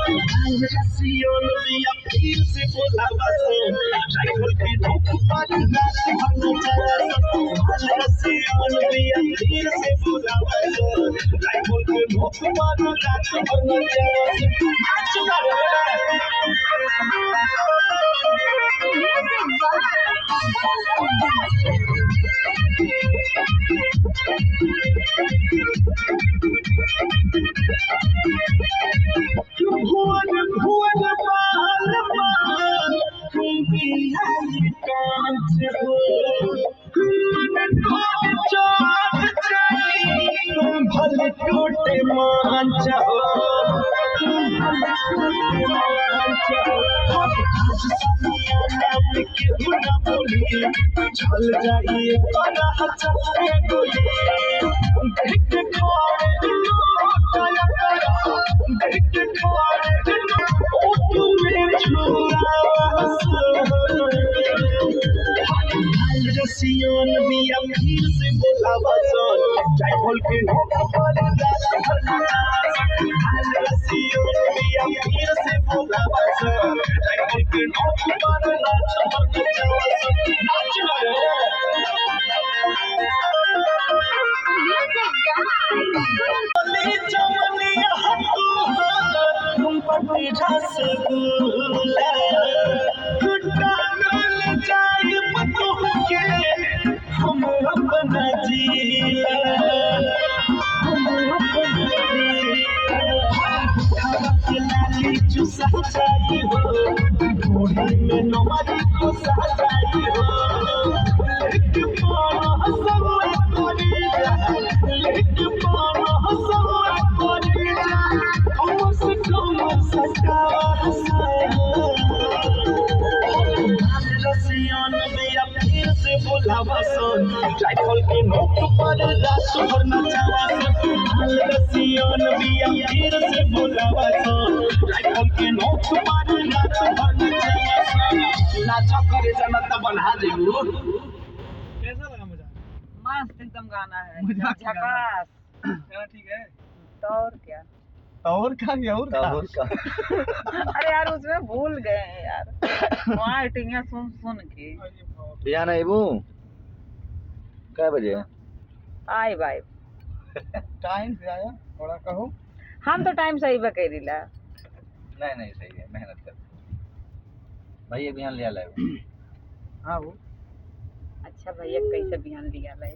Russian दिया फिर से बोलावा सो राइफल के नोक पर रात भर नचावा रसियन दिया फिर से बोलावा सो राइफल के नोक पर रात भर नचावा नाच भुवन भुवन बाल बाल बिहारी कांच हो मन चाँद चली भले टूटे मांच हो चल जाइए गोली देख रसियन बिया फिर से बोलावा सन राइफल के नोक पर रात भर नचावा रसियन बिया फिर से बोलावा सन राइफल के नोक पर रात भर नचावा नाच बोली चमनी हटू तुम पटी रसगुल्ला गुड्डा मिल जाए पतों के हम अपना जीला लाली चुसा जाई हो घोड़ी में नमारी को सजाई हो लेक पाना सब कोरी जा लेक पाना सब कोरी जा कम से कम सटावा रसियन दिया फिर से बोलावा सन राइफल के नोक पर रात भर नचावा रसियन दिया फिर से बोलावा सन राइफल के नोक पर रात भर नचावा नाचा करे जनता बना देबू कैसा लगा मजा? मस्त एकदम गाना है मजाक का गाना। झकास। गाना ठीक है? तो और क्या और का अरे यार उसमें भूल गए हैं यार वहाँ टिंगा सुन सुन के बिहान आइबू कै बजे आई भाई टाइम से आया थोड़ा कहो। हम तो टाइम सही बकैरिला नहीं सही है मेहनत कर भैया बिहान ले आए हाँ वो अच्छा भैया कैसे बिहान लिया लाई